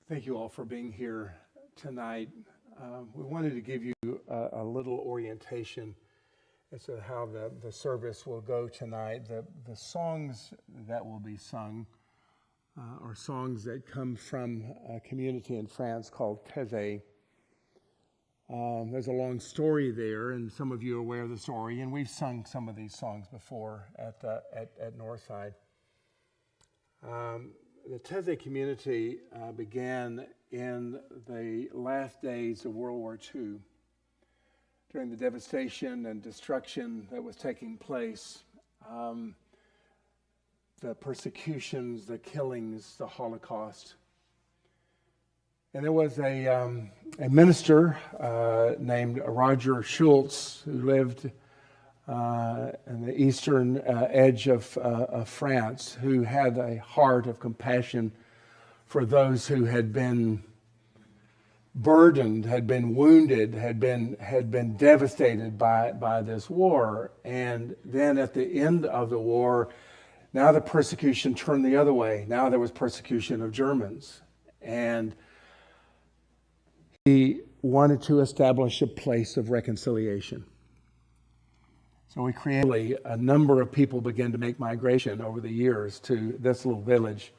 Thank you all for being here tonight. We wanted to give you a little orientation as to how the service will go tonight. The songs that will be sung are songs that come from a community in France called Taizé. There's a long story there, and some of you are aware of the story, and we've sung some of these songs before at Northside. The Taizé community began in the last days of World War II, during the devastation and destruction that was taking place, the persecutions, the killings, the Holocaust. And there was a minister named Roger Schultz who lived in the eastern edge of France, who had a heart of compassion for those who had been burdened, had been wounded, had been devastated by this war. And then at the end of the war, now the persecution turned the other way. Now there was persecution of Germans. And he wanted to establish a place of reconciliation. So we created a number of people began to make migration over the years to this little village.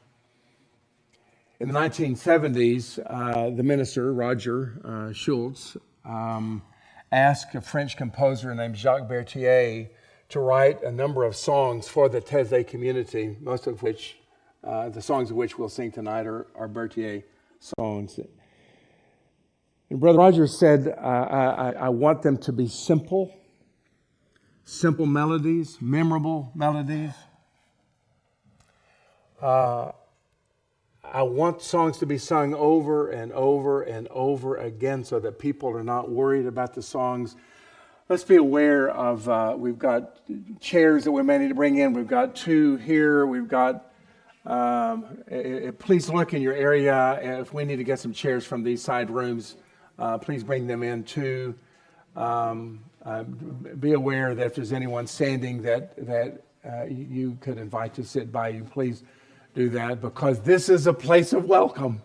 In the 1970s, the minister, Roger Schultz, asked a French composer named Jacques Berthier to write a number of songs for the Taizé community, most of which, the songs of which we'll sing tonight are Berthier songs. And Brother Roger said, I want them to be simple melodies, memorable melodies. I want songs to be sung over and over and over again so that people are not worried about the songs. Let's be aware of, we've got chairs that we may need to bring in. We've got two here. We've got, please look in your area. If we need to get some chairs from these side rooms, please bring them in too. Be aware that if there's anyone standing that you could invite to sit by you, please do that, because this is a place of welcome.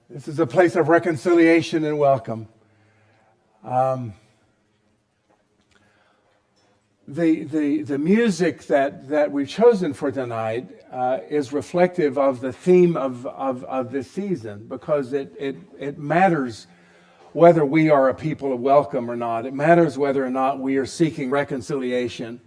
This is a place of reconciliation and welcome. The music that we've chosen for tonight is reflective of the theme of this season, because it matters whether we are a people of welcome or not. It matters whether or not we are seeking reconciliation.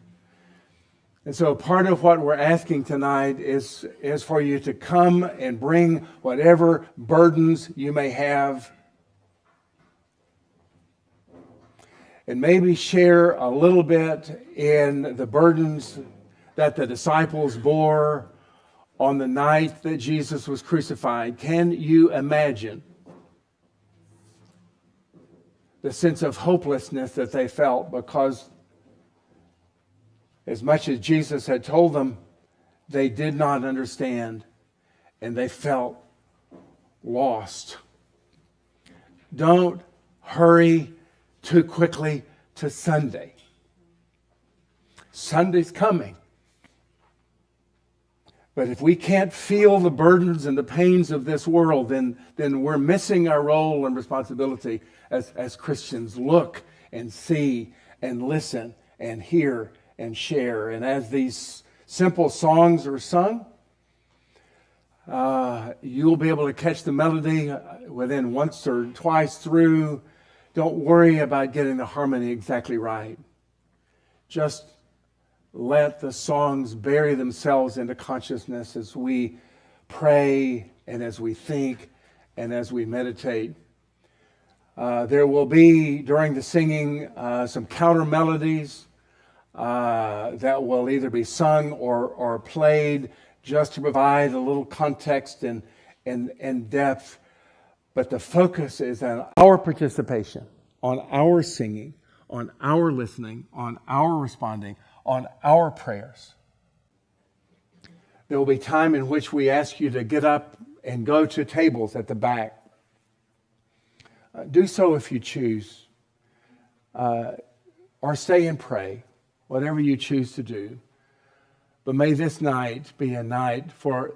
And so part of what we're asking tonight is for you to come and bring whatever burdens you may have, and maybe share a little bit in the burdens that the disciples bore on the night that Jesus was crucified. Can you imagine the sense of hopelessness that they felt? Because as much as Jesus had told them, they did not understand, and they felt lost. Don't hurry too quickly to Sunday. Sunday's coming. But if we can't feel the burdens and the pains of this world, then we're missing our role and responsibility as Christians. Look and see and listen and hear and share. And as these simple songs are sung, you'll be able to catch the melody within once or twice through. Don't worry about getting the harmony exactly right. Just let the songs bury themselves into consciousness as we pray and as we think and as we meditate. There will be, during the singing, some counter melodies that will either be sung or played just to provide a little context and depth. But the focus is on our participation, on our singing, on our listening, on our responding, on our prayers. There will be time in which we ask you to get up and go to tables at the back. Do so if you choose, or stay and pray, whatever you choose to do. But may this night be a night for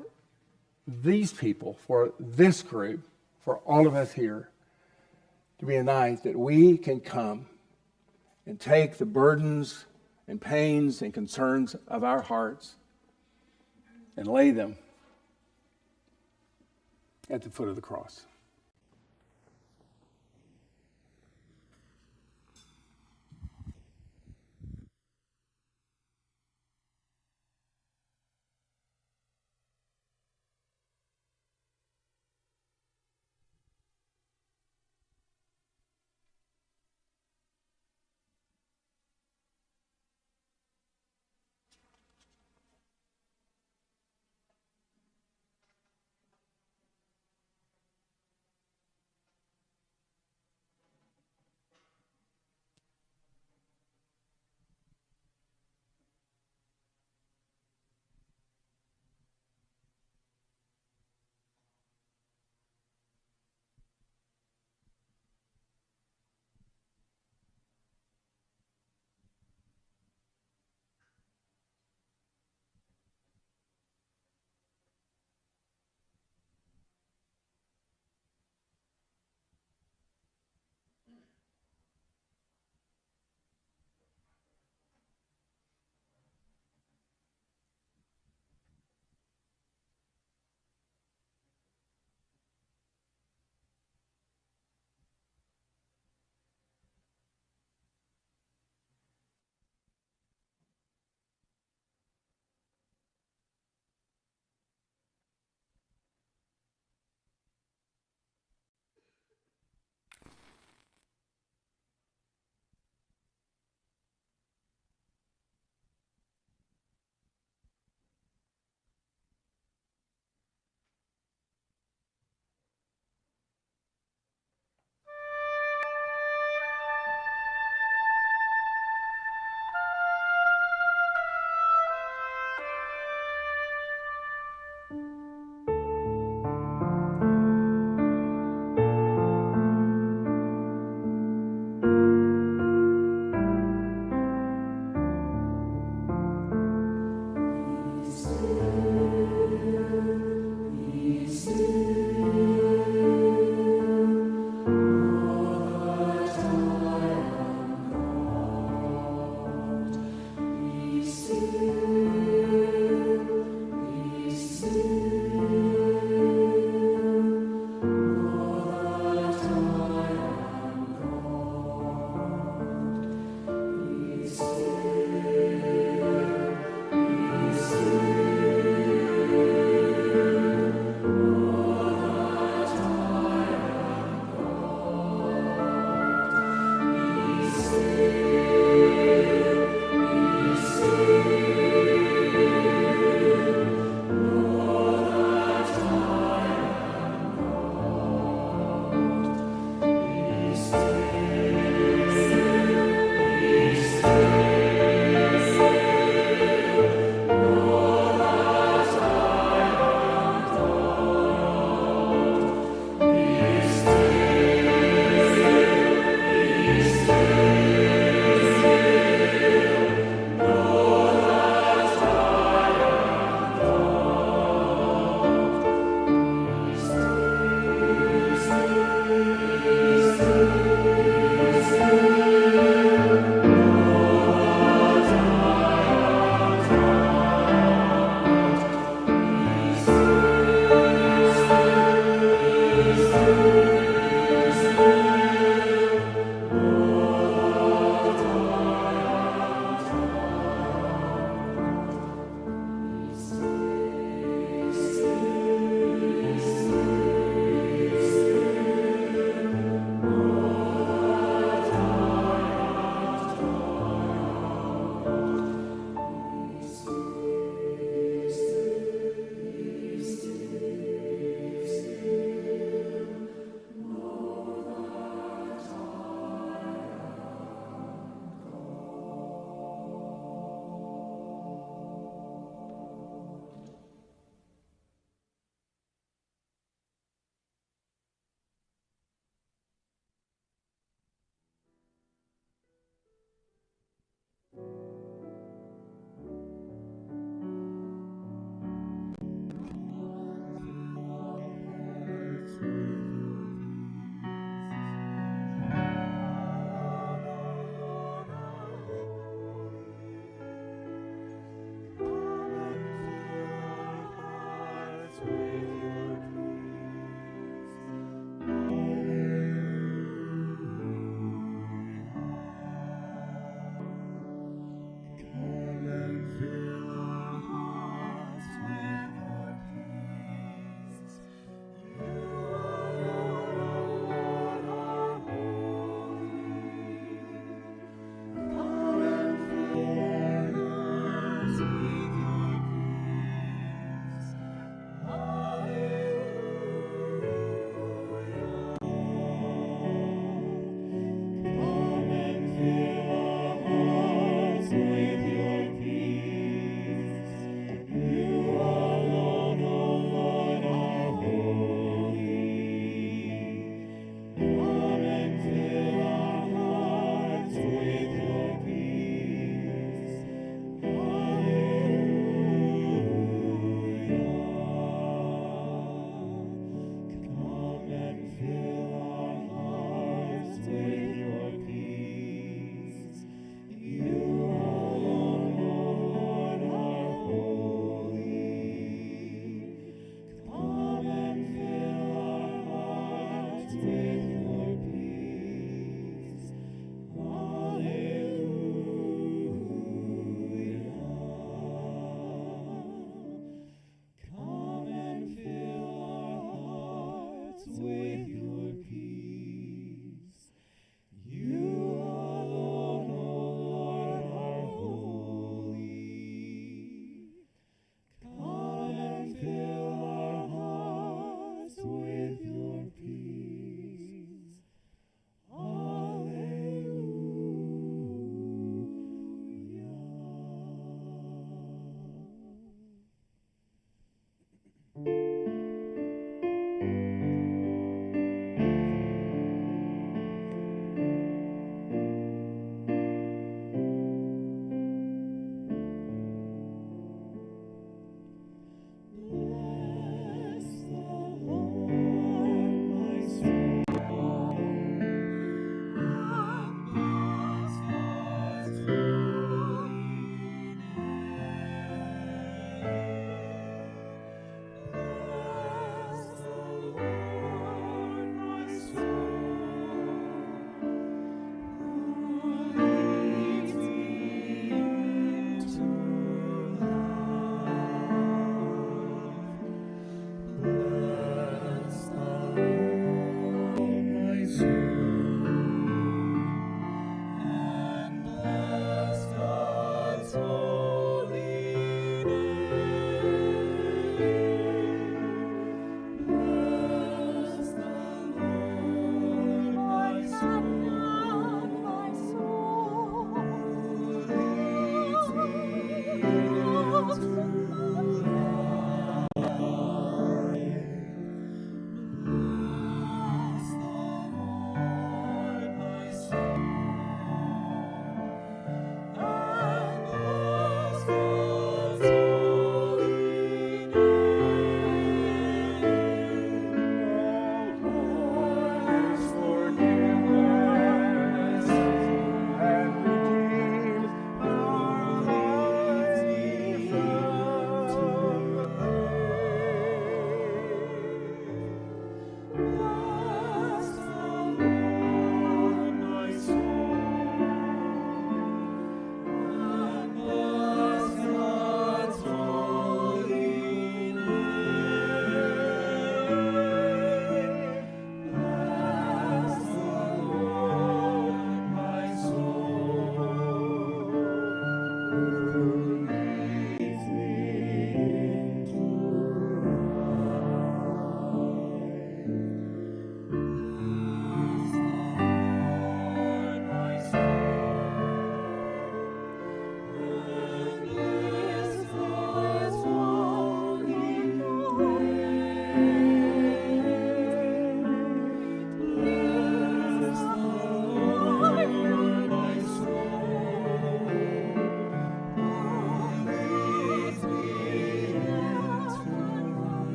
these people, for this group, for all of us here, to be a night that we can come and take the burdens and pains and concerns of our hearts and lay them at the foot of the cross.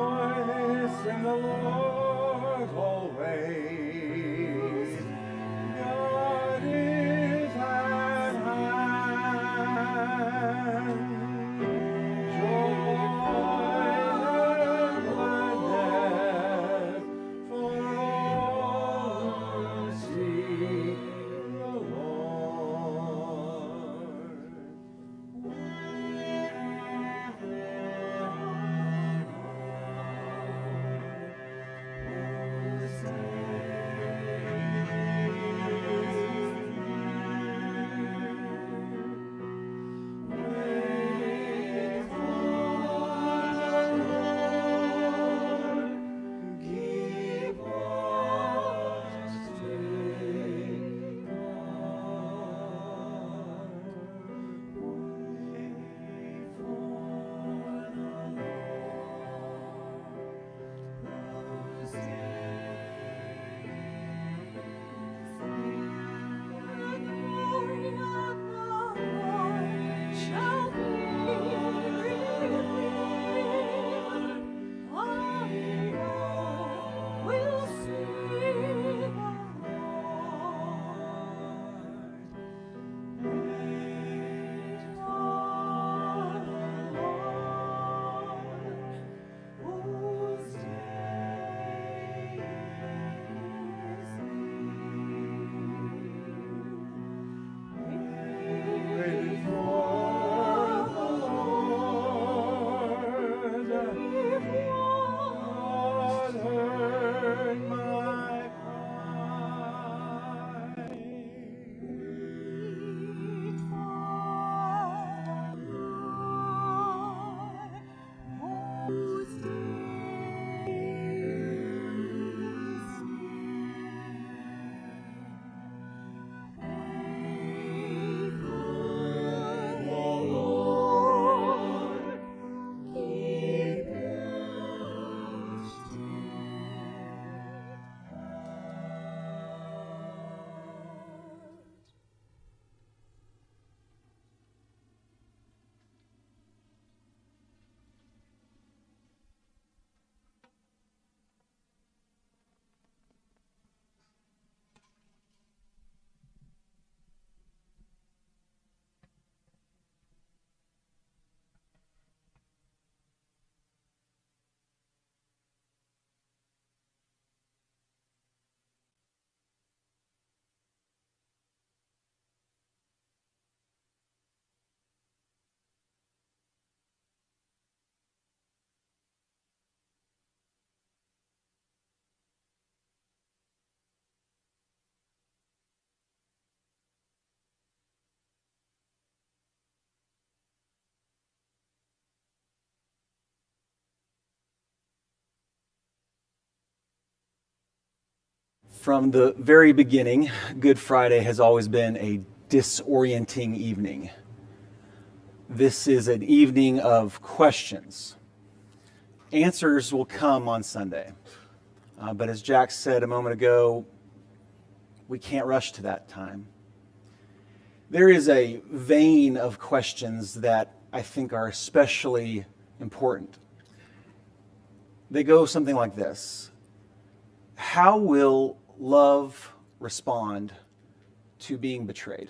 Rejoice in the Lord always. God is at hand. Joy and gladness for all who seek the Lord. From the very beginning, Good Friday has always been a disorienting evening. This is an evening of questions. Answers will come on Sunday. But as Jack said a moment ago, we can't rush to that time. There is a vein of questions that I think are especially important. They go something like this. How will love respond to being betrayed?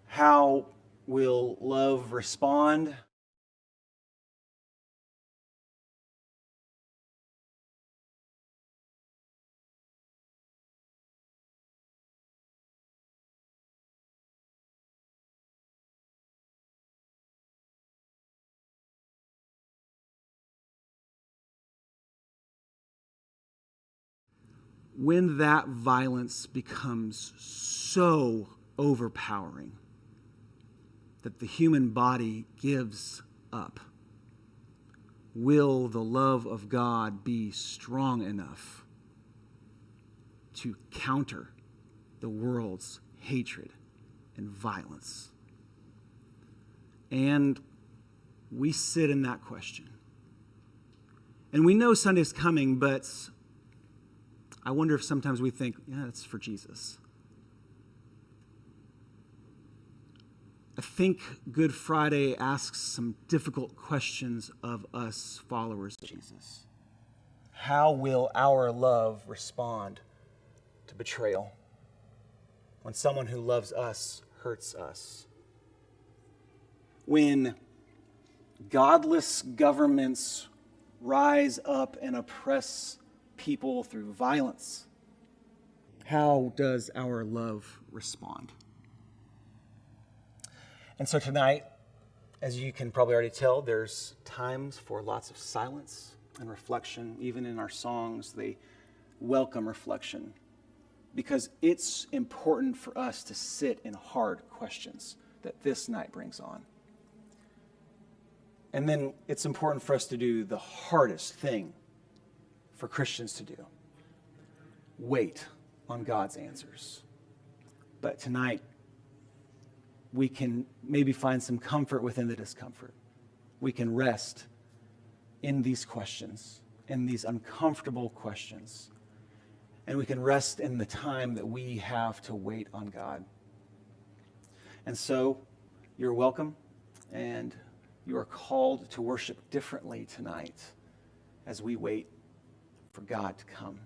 How will love respond when that violence becomes so overpowering that the human body gives up? Will the love of God be strong enough to counter the world's hatred and violence? And we sit in that question. And we know Sunday's coming, but I wonder if sometimes we think, yeah, that's for Jesus. I think Good Friday asks some difficult questions of us followers of Jesus. How will our love respond to betrayal when someone who loves us hurts us? When godless governments rise up and oppress people through violence, how does our love respond? And so tonight, as you can probably already tell, there's times for lots of silence and reflection. Even in our songs, they welcome reflection because it's important for us to sit in hard questions that this night brings on. And then it's important for us to do the hardest thing for Christians to do: wait on God's answers. But tonight, we can maybe find some comfort within the discomfort. We can rest in these questions, in these uncomfortable questions. And we can rest in the time that we have to wait on God. And so, you're welcome, and you are called to worship differently tonight as we wait for God to come.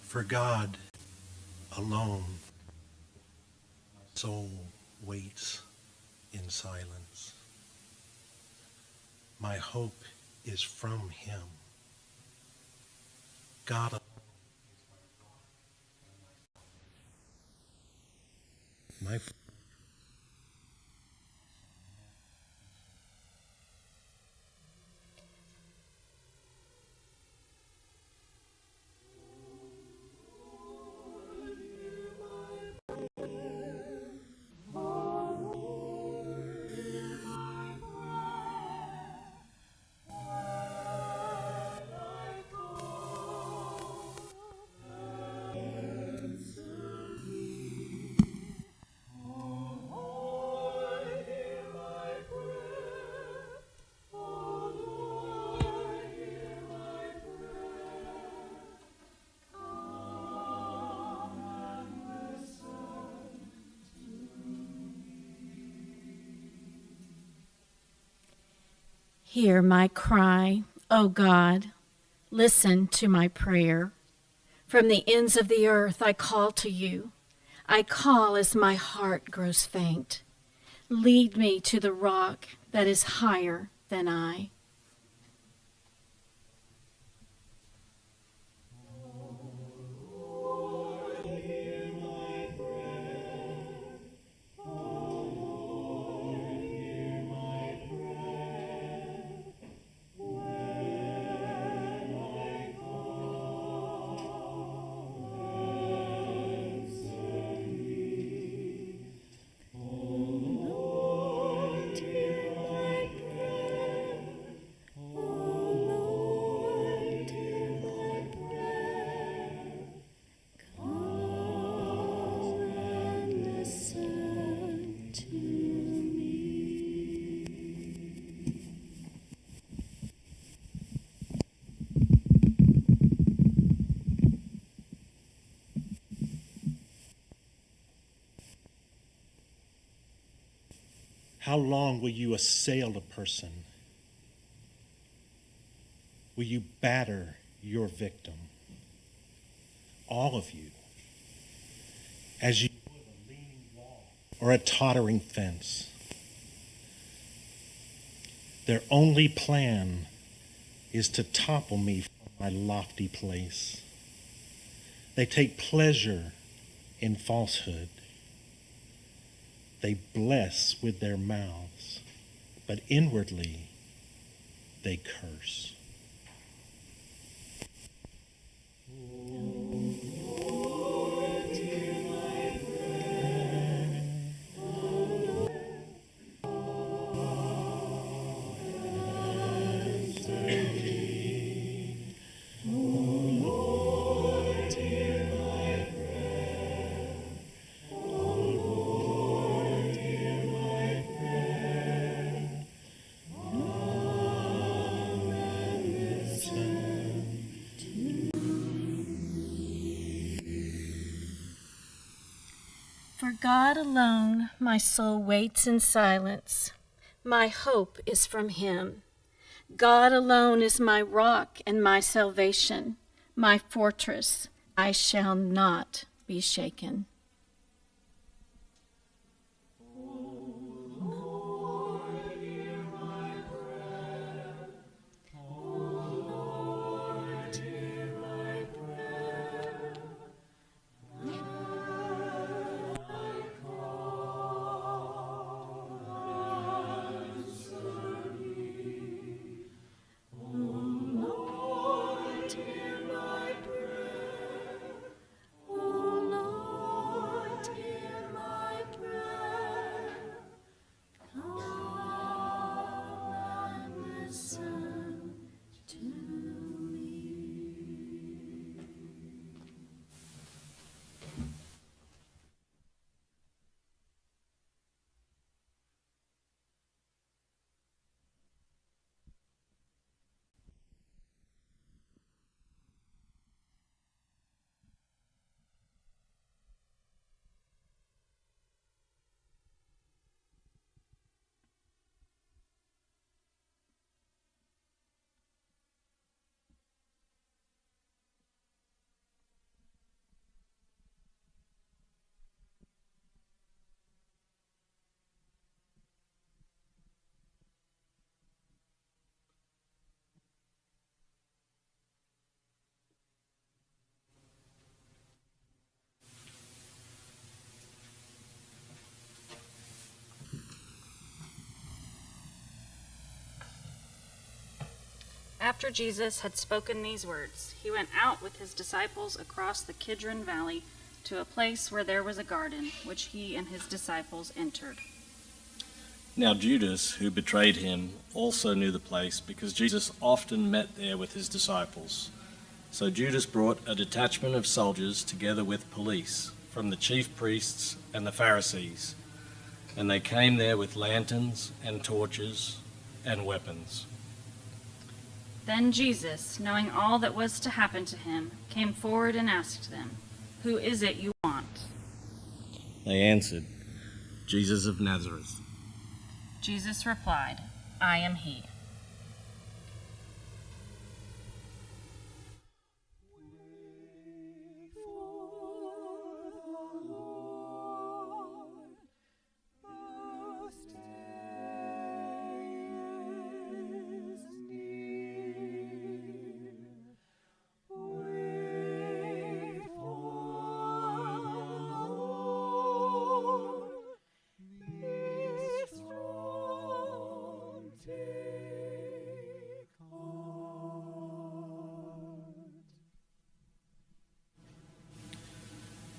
For God alone, my soul waits in silence. My hope is from him. God alone is my Hear my cry, O God. Listen to my prayer. From the ends of the earth I call to you. I call as my heart grows faint. Lead me to the rock that is higher than I. How long will you assail a person? Will you batter your victim? All of you, as you would a leaning wall or a tottering fence. Their only plan is to topple me from my lofty place. They take pleasure in falsehood. They bless with their mouths, but inwardly they curse. Oh, For God alone my soul waits in silence. My hope is from him. God alone is my rock and my salvation, my fortress. I shall not be shaken. After Jesus had spoken these words, he went out with his disciples across the Kidron Valley to a place where there was a garden, which he and his disciples entered. Now Judas, who betrayed him, also knew the place because Jesus often met there with his disciples. So Judas brought a detachment of soldiers together with police from the chief priests and the Pharisees, and they came there with lanterns and torches and weapons. Then Jesus, knowing all that was to happen to him, came forward and asked them, "Who is it you want?" They answered, "Jesus of Nazareth." Jesus replied, "I am he."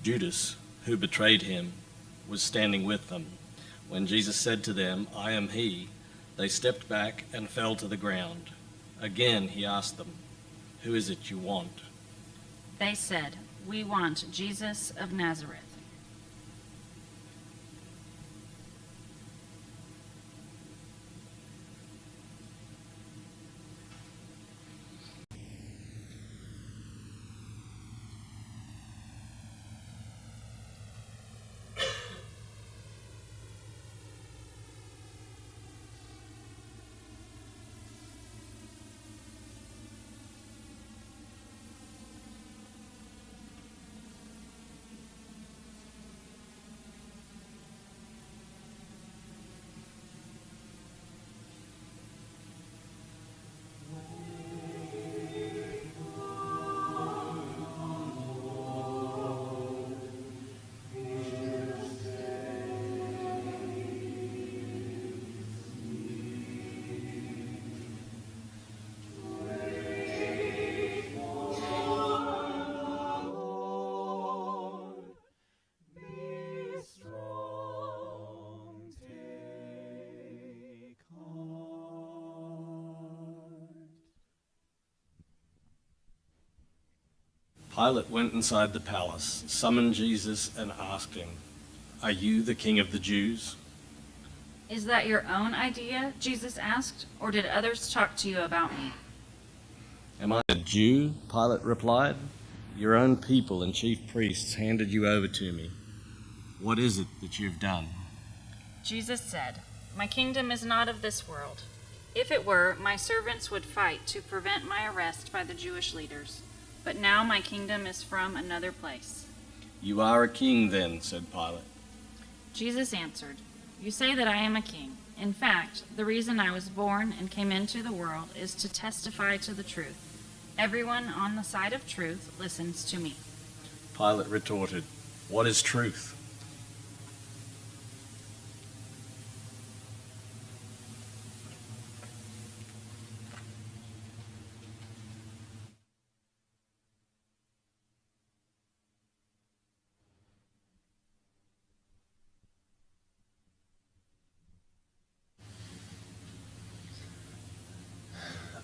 Judas, who betrayed him, was standing with them. When Jesus said to them, "I am he," they stepped back and fell to the ground. Again he asked them, "Who is it you want?" They said, "We want Jesus of Nazareth." Pilate went inside the palace, summoned Jesus, and asked him, "Are you the king of the Jews?" "Is that your own idea?" Jesus asked, "or did others talk to you about me?" "Am I a Jew?" Pilate replied. "Your own people and chief priests handed you over to me." what is it that you've done?" Jesus said, "My kingdom is not of this world. If it were, my servants would fight to prevent my arrest by the Jewish leaders. But now my kingdom is from another place." "You are a king then," said Pilate. Jesus answered, "You say that I am a king. In fact, the reason I was born and came into the world is to testify to the truth. Everyone on the side of truth listens to me." Pilate retorted, "What is truth?"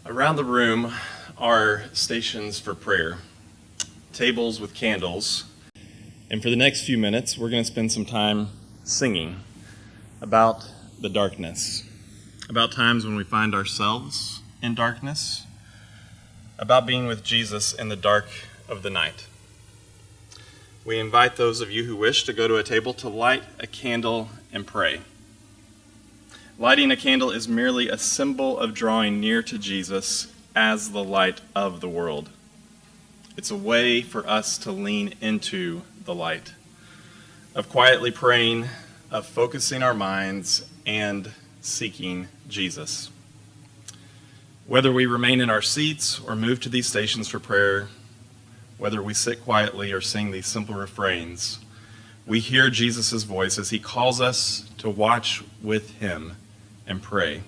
Around the room are stations for prayer, tables with candles. And for the next few minutes, we're going to spend some time singing about the darkness, about times when we find ourselves in darkness, about being with Jesus in the dark of the night. We invite those of you who wish to go to a table to light a candle and pray. Lighting a candle is merely a symbol of drawing near to Jesus as the light of the world. It's a way for us to lean into the light, of quietly praying, of focusing our minds, and seeking Jesus. Whether we remain in our seats or move to these stations for prayer, whether we sit quietly or sing these simple refrains, we hear Jesus' voice as he calls us to watch with him and pray.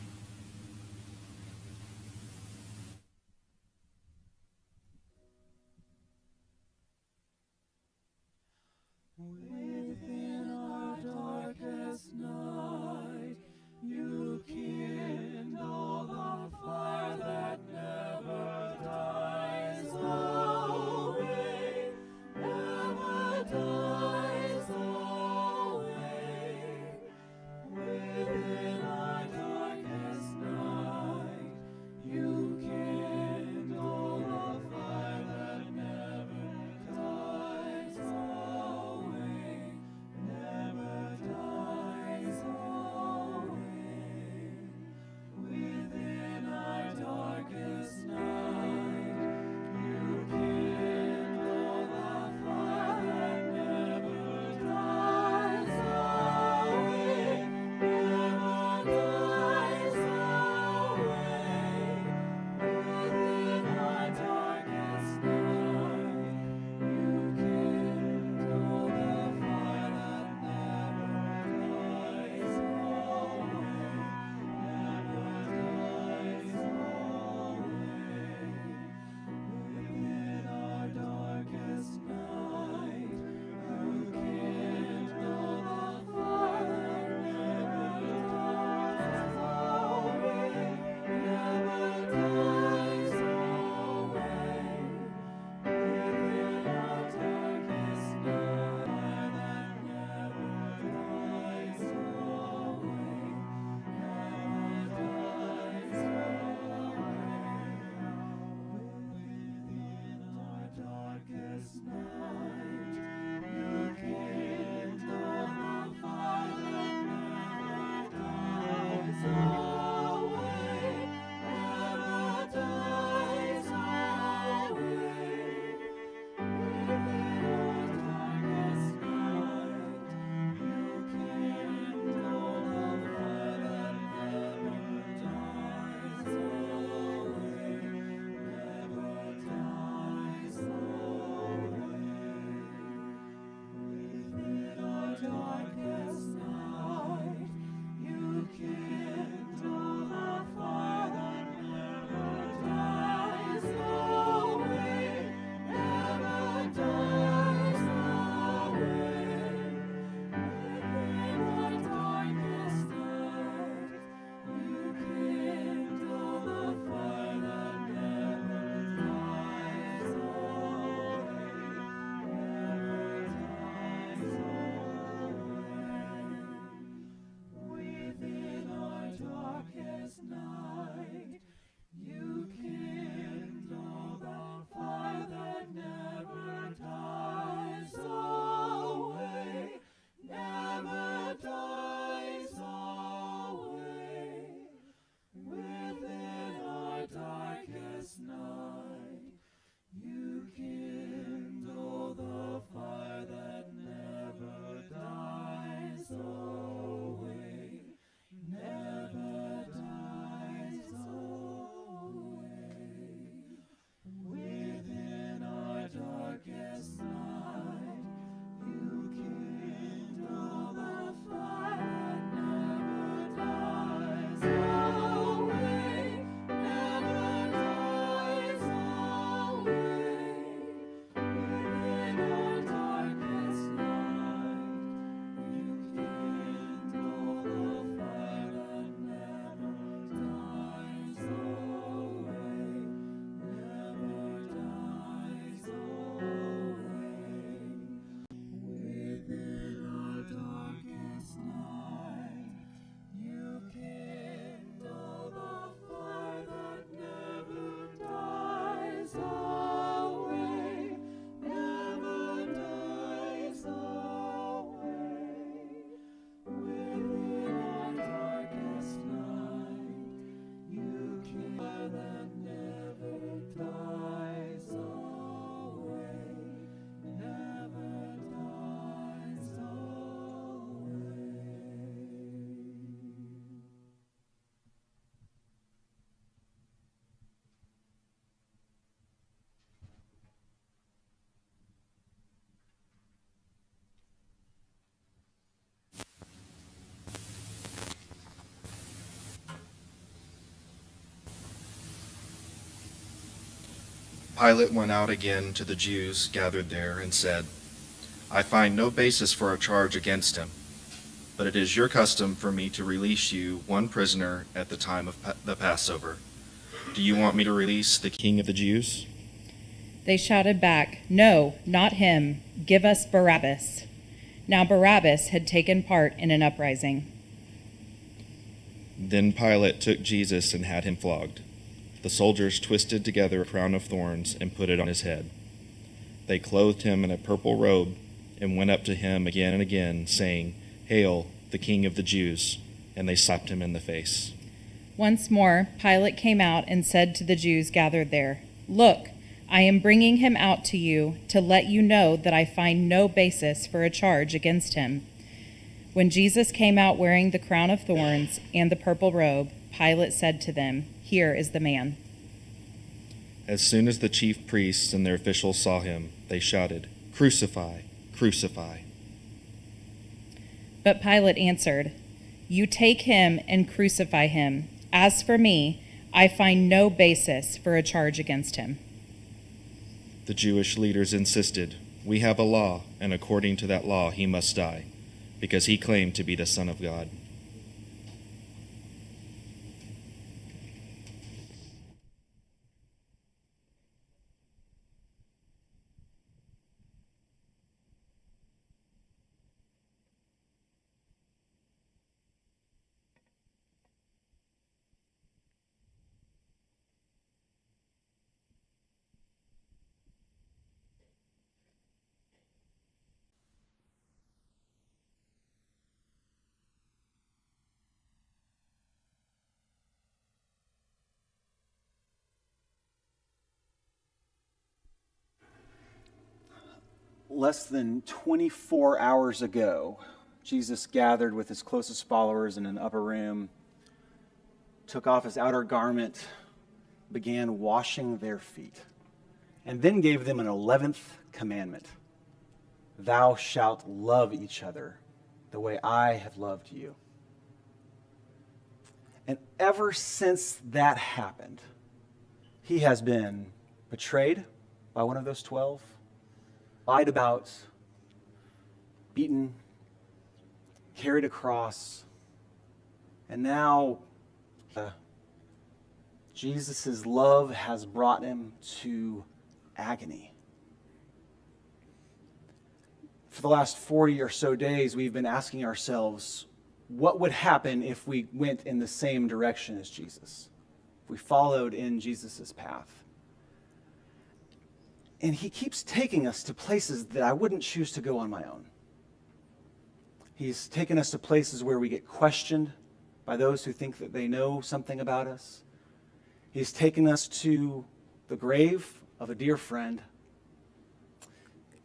Within our darkest night, you kindle the fire that never dies away, never dies away. Within our darkest Pilate went out again to the Jews gathered there and said, I find no basis for a charge against him, but it is your custom for me to release you one prisoner at the time of the Passover. Do you want me to release the King of the Jews? They shouted back, No, not him. Give us Barabbas. Now Barabbas had taken part in an uprising. Then Pilate took Jesus and had him flogged. The soldiers twisted together a crown of thorns and put it on his head. They clothed him in a purple robe and went up to him again and again, saying, Hail, the King of the Jews! And they slapped him in the face. Once more, Pilate came out and said to the Jews gathered there, Look, I am bringing him out to you to let you know that I find no basis for a charge against him. When Jesus came out wearing the crown of thorns and the purple robe, Pilate said to them, Here is the man. As soon as the chief priests and their officials saw him, they shouted, Crucify! Crucify! But Pilate answered, You take him and crucify him. As for me, I find no basis for a charge against him. The Jewish leaders insisted, We have a law, and according to that law he must die, because he claimed to be the Son of God. Less than 24 hours ago, Jesus gathered with his closest followers in an upper room, took off his outer garment, began washing their feet, and then gave them an 11th commandment. Thou shalt love each other the way I have loved you. And ever since that happened, he has been betrayed by one of those 12, lied about, beaten, carried a cross, and now Jesus' love has brought him to agony. For the last 40 or so days, we've been asking ourselves, what would happen if we went in the same direction as Jesus? If we followed in Jesus' path? And he keeps taking us to places that I wouldn't choose to go on my own. He's taken us to places where we get questioned by those who think that they know something about us. He's taken us to the grave of a dear friend.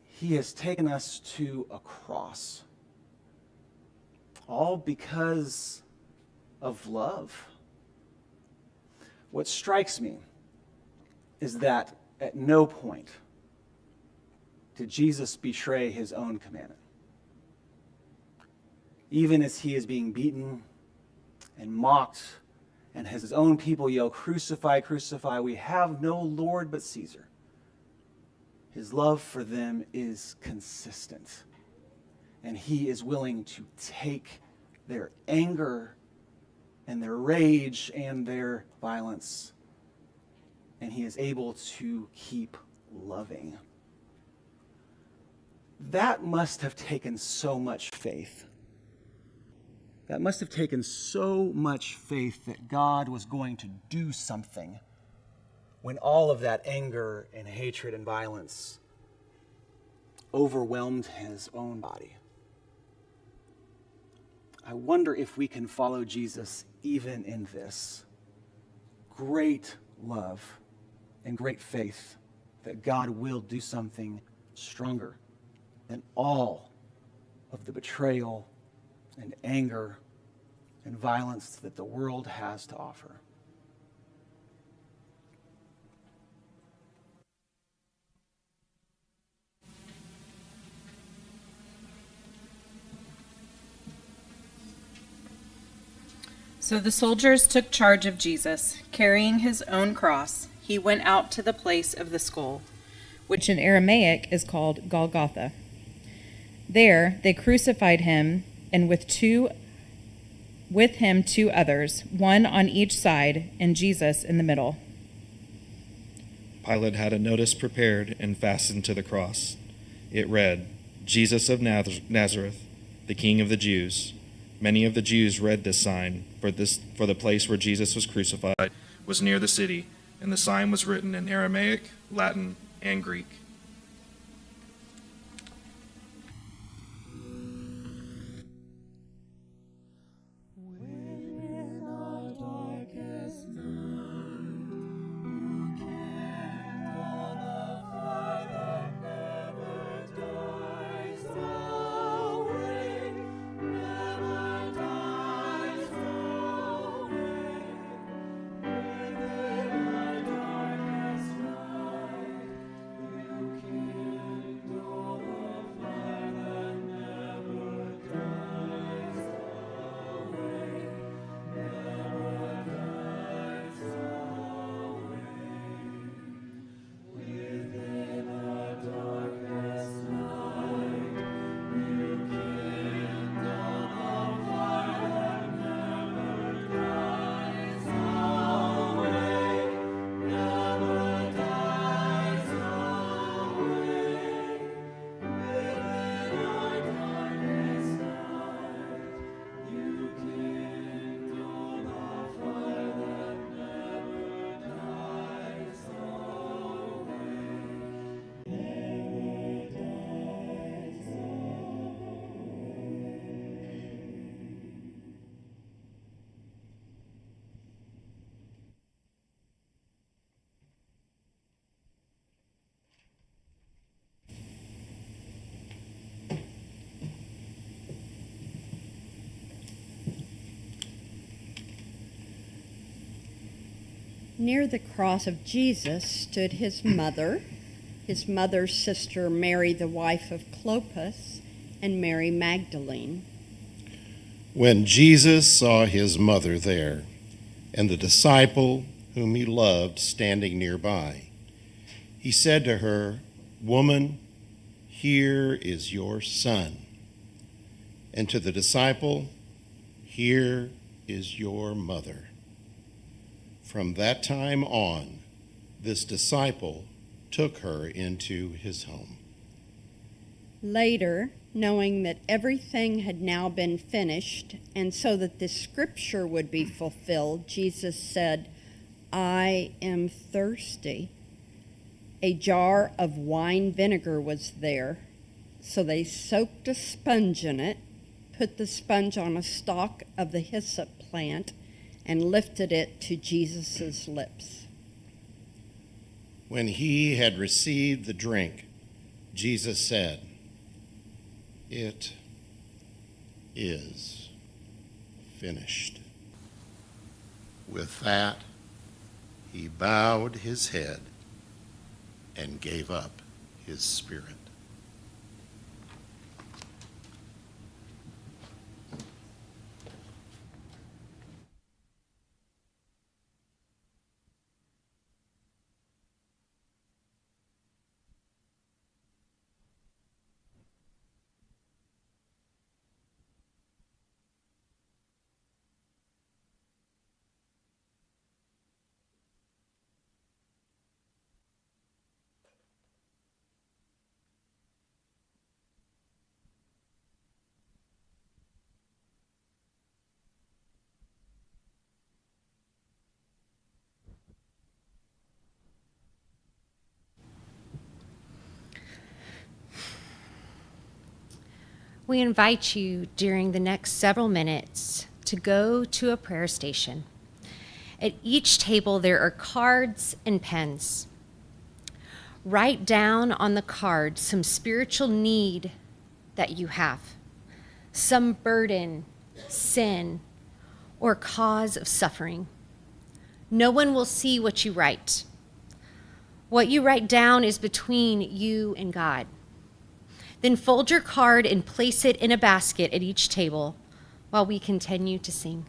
He has taken us to a cross. All because of love. What strikes me is that at no point did Jesus betray his own commandment. Even as he is being beaten and mocked, and as his own people yell, Crucify, crucify, we have no Lord but Caesar. His love for them is consistent, and he is willing to take their anger and their rage and their violence, and he is able to keep loving. That must have taken so much faith. That must have taken so much faith that God was going to do something when all of that anger and hatred and violence overwhelmed his own body. I wonder if we can follow Jesus even in this great love and great faith that God will do something stronger than all of the betrayal and anger and violence that the world has to offer. So the soldiers took charge of Jesus. Carrying his own cross, he went out to the place of the skull, which in Aramaic is called Golgotha. There they crucified him, and with him two others, one on each side, and Jesus in the middle. Pilate had a notice prepared and fastened to the cross. It read, Jesus of Nazareth, the King of the Jews. Many of the Jews read this sign, for the place where Jesus was crucified was near the city, and the sign was written in Aramaic, Latin, and Greek. Near the cross of Jesus stood his mother's sister Mary, the wife of Clopas, and Mary Magdalene. When Jesus saw his mother there, and the disciple whom he loved standing nearby, he said to her, "Woman, here is your son." And to the disciple, "Here is your mother." From that time on, this disciple took her into his home. Later, knowing that everything had now been finished, and so that this scripture would be fulfilled, Jesus said, "I am thirsty." A jar of wine vinegar was there, so they soaked a sponge in it, put the sponge on a stalk of the hyssop plant, and lifted it to Jesus' lips. When he had received the drink, Jesus said, "It is finished." With that, he bowed his head and gave up his spirit. We invite you during the next several minutes to go to a prayer station. At each table, there are cards and pens. Write down on the card some spiritual need that you have, some burden, sin, or cause of suffering. No one will see what you write. What you write down is between you and God. Then fold your card and place it in a basket at each table while we continue to sing.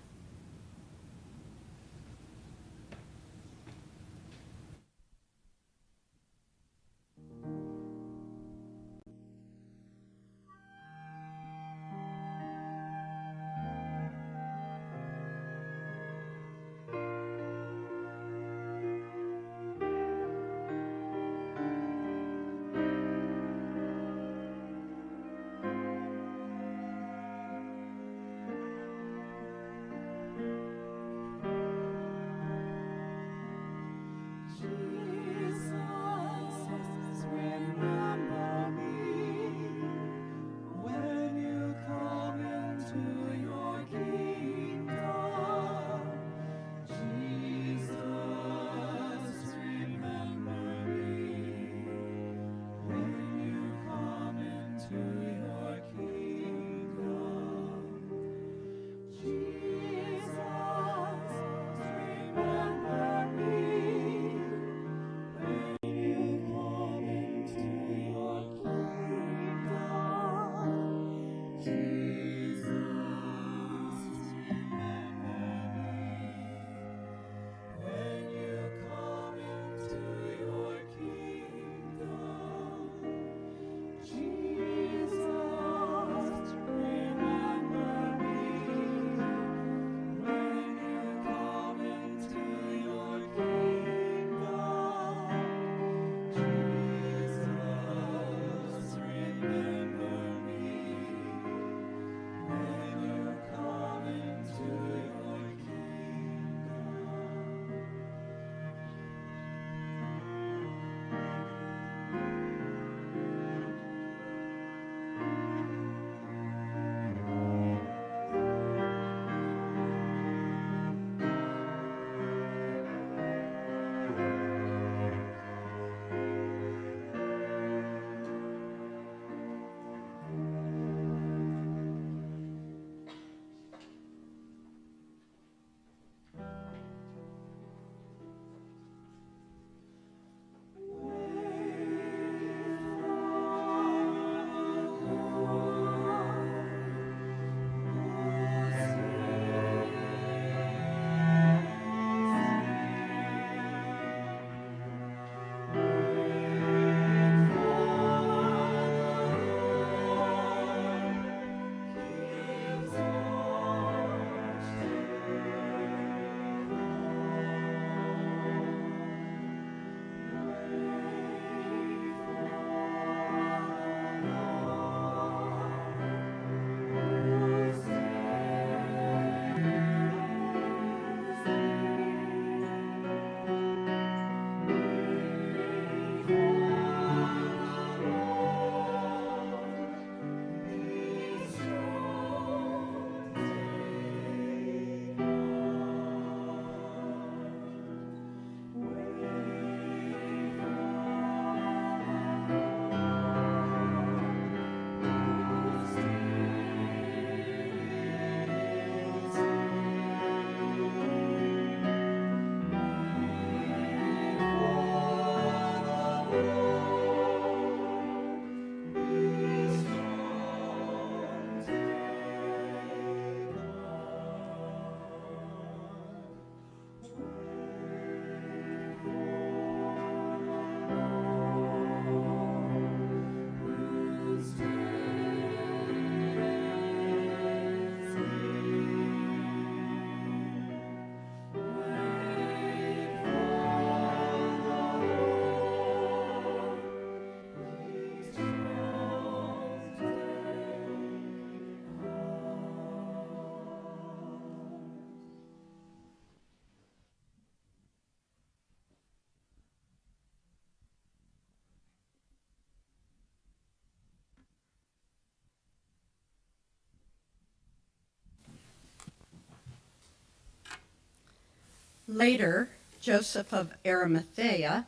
Later, Joseph of Arimathea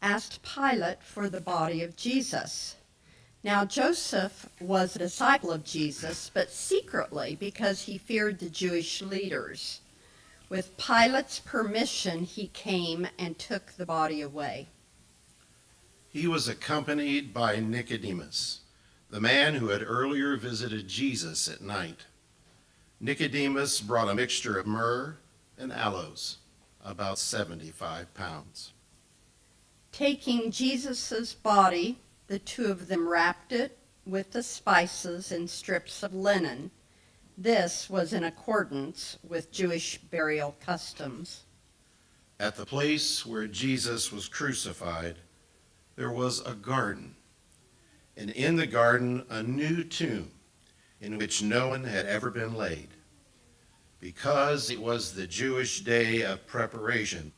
asked Pilate for the body of Jesus. Now, Joseph was a disciple of Jesus, but secretly because he feared the Jewish leaders. With Pilate's permission, he came and took the body away. He was accompanied by Nicodemus, the man who had earlier visited Jesus at night. Nicodemus brought a mixture of myrrh and aloes, about 75 pounds. Taking Jesus' body, the two of them wrapped it with the spices in strips of linen. This was in accordance with Jewish burial customs. At the place where Jesus was crucified, there was a garden, and in the garden a new tomb in which no one had ever been laid. Because it was the Jewish day of preparation,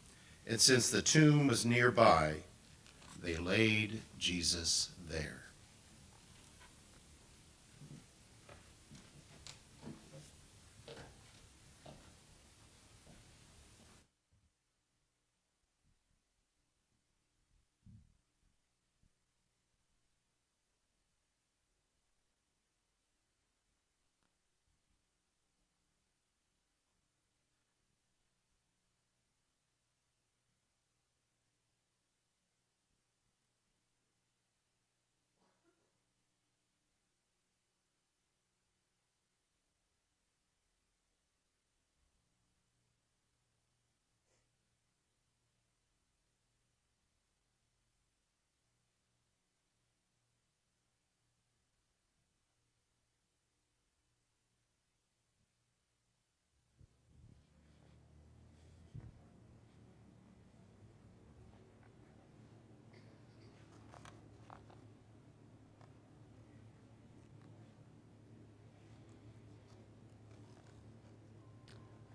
and since the tomb was nearby, they laid Jesus there.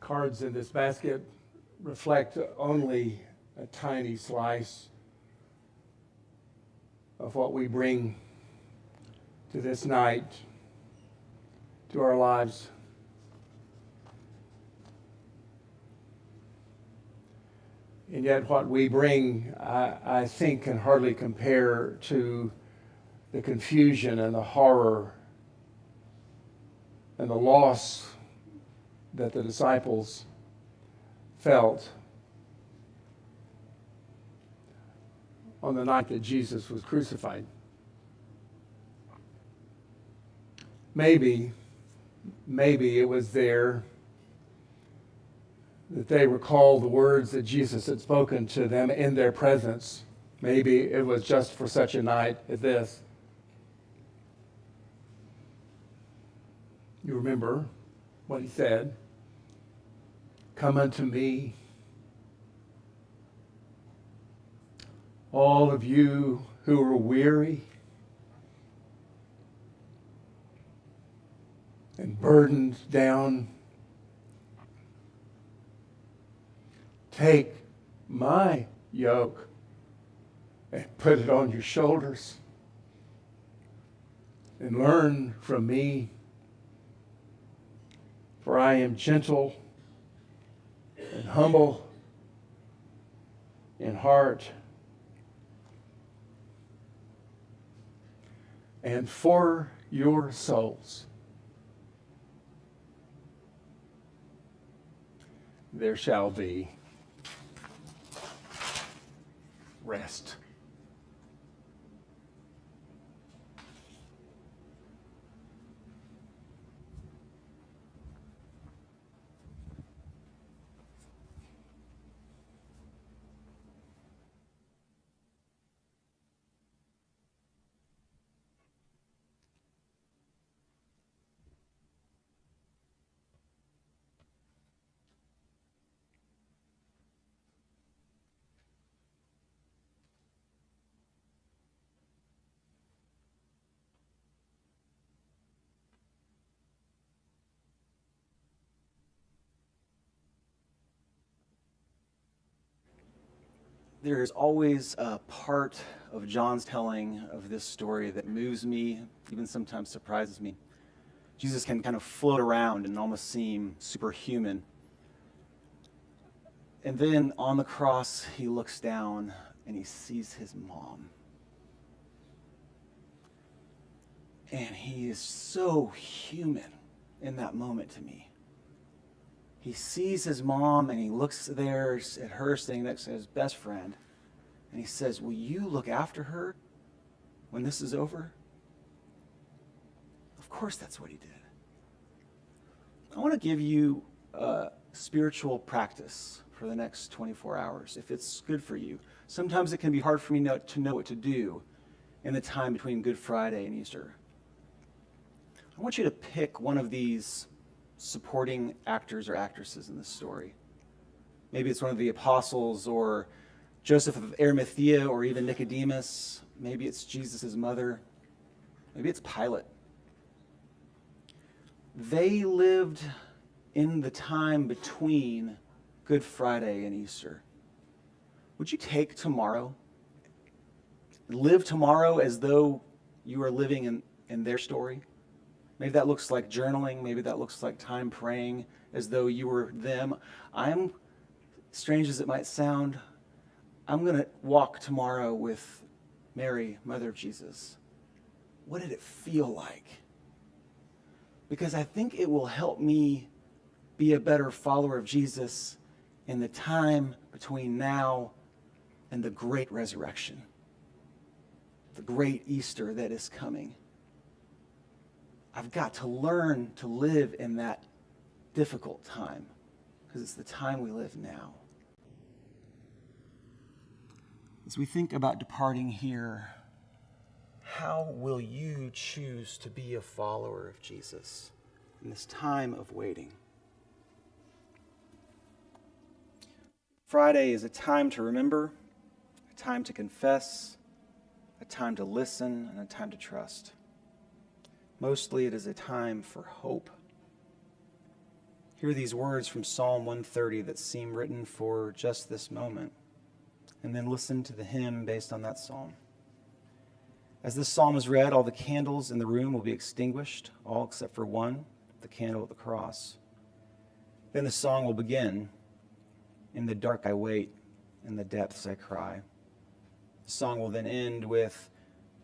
Cards in this basket reflect only a tiny slice of what we bring to this night, to our lives. And yet what we bring, I think, can hardly compare to the confusion and the horror and the loss that the disciples felt on the night that Jesus was crucified. Maybe it was there that they recalled the words that Jesus had spoken to them in their presence. Maybe it was just for such a night as this. You remember what he said? Come unto me, all of you who are weary and burdened down. Take my yoke and put it on your shoulders and learn from me, for I am gentle and humble in heart, and for your souls there shall be rest. There is always a part of John's telling of this story that moves me, even sometimes surprises me. Jesus can kind of float around and almost seem superhuman. And then on the cross, he looks down and he sees his mom. And he is so human in that moment to me. He sees his mom and he looks there at her sitting next to his best friend. And he says, will you look after her when this is over? Of course that's what he did. I want to give you a spiritual practice for the next 24 hours, if it's good for you. Sometimes it can be hard for me to know what to do in the time between Good Friday and Easter. I want you to pick one of these supporting actors or actresses in this story. Maybe it's one of the apostles or Joseph of Arimathea or even Nicodemus. Maybe it's Jesus' mother. Maybe it's Pilate. They lived in the time between Good Friday and Easter. Would you take tomorrow, live tomorrow as though you are living in their story? Maybe that looks like journaling. Maybe that looks like time praying as though you were them. I'm, strange as it might sound, I'm going to walk tomorrow with Mary, Mother of Jesus. What did it feel like? Because I think it will help me be a better follower of Jesus in the time between now and the great resurrection, the great Easter that is coming. I've got to learn to live in that difficult time because it's the time we live now. As we think about departing here, how will you choose to be a follower of Jesus in this time of waiting? Friday is a time to remember, a time to confess, a time to listen, and a time to trust. Mostly it is a time for hope. Hear these words from Psalm 130 that seem written for just this moment, and then listen to the hymn based on that psalm. As this psalm is read, all the candles in the room will be extinguished, all except for one, the candle at the cross. Then the song will begin. In the dark I wait, in the depths I cry. The song will then end with,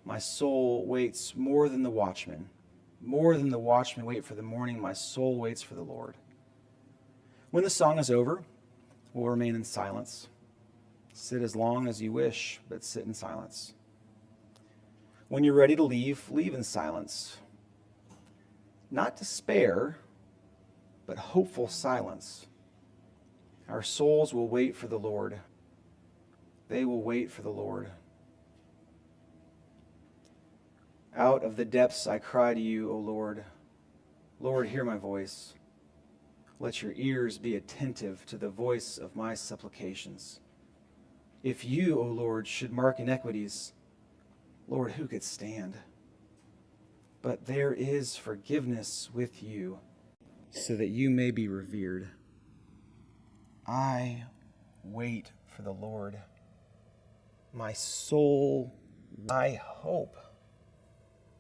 my soul waits more than the watchman. More than the watchmen wait for the morning, my soul waits for the Lord. When the song is over, we'll remain in silence. Sit as long as you wish, but sit in silence. When you're ready to leave, leave in silence. Not despair, but hopeful silence. Our souls will wait for the Lord. They will wait for the Lord. Out of the depths I cry to you, O Lord. Lord, hear my voice. Let your ears be attentive to the voice of my supplications. If you, O Lord, should mark iniquities, Lord, who could stand? But there is forgiveness with you, so that you may be revered. I wait for the Lord. My soul, I hope.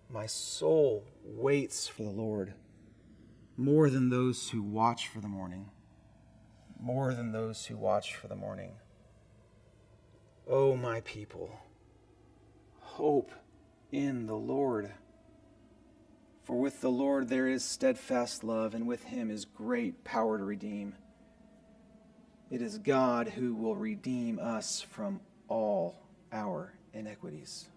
My soul waits for the Lord more than those who watch for the morning. More than those who watch for the morning. O my people, hope in the Lord. For with the Lord there is steadfast love, and with him is great power to redeem. It is God who will redeem us from all our iniquities.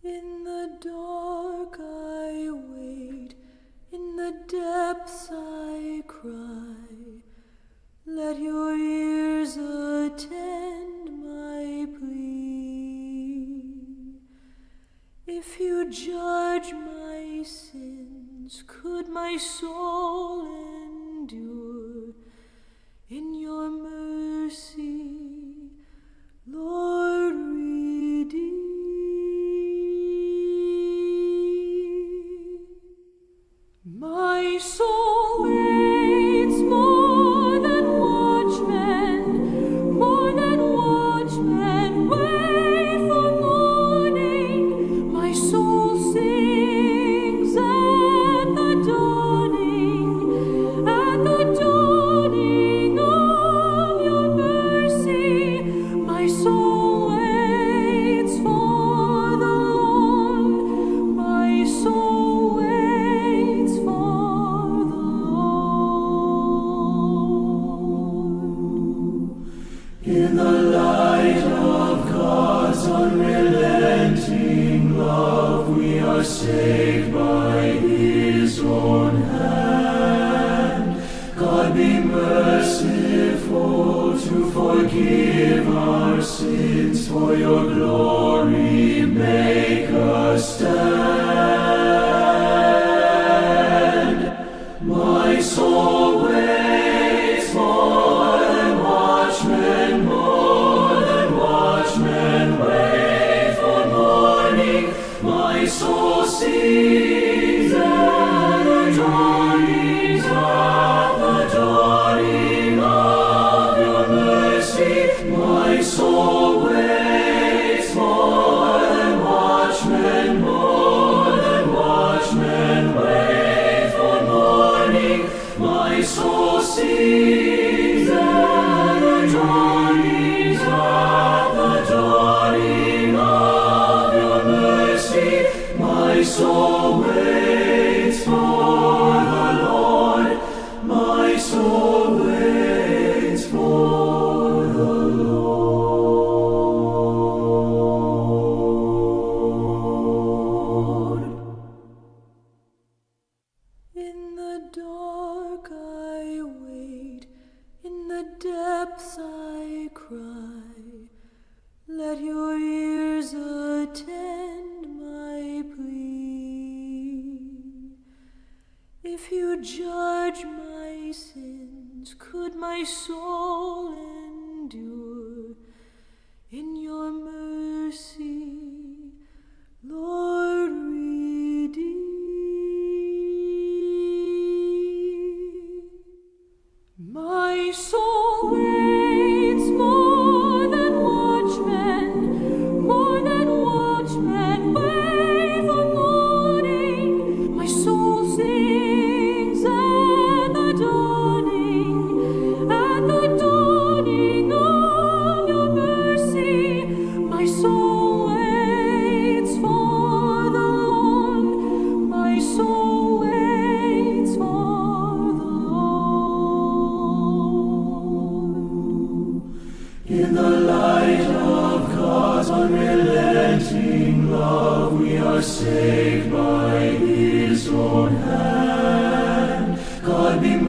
In the dark I wait, in the depths I cry. Let your ears attend my plea. If you judge my sins, could my soul endure? In your mercy, Lord, redeem. My soul waits more than watchmen wait for morning. My soul sings are saved by his own hand. God be merciful to forgive our sins, for your glory make us stand. My soul waits more than watchmen wait for morning. My soul sings at the dawning of your mercy. My soul waits more than watchmen wait for morning. My soul sings at the dawning of your mercy. My soul waits for the Lord. My soul waits for the Lord. In the dark I wait, in the depths I cry. Let your ears attend my plea. If you judge my sins, could my soul endure? In your mercy, Lord, redeem. My soul waits more than watchmen wait for morning. My soul sings at the dawning of your mercy. My soul waits for the Lord. My soul waits for the Lord. In the light of God's unrelenting love, we are saved by his own hand. God be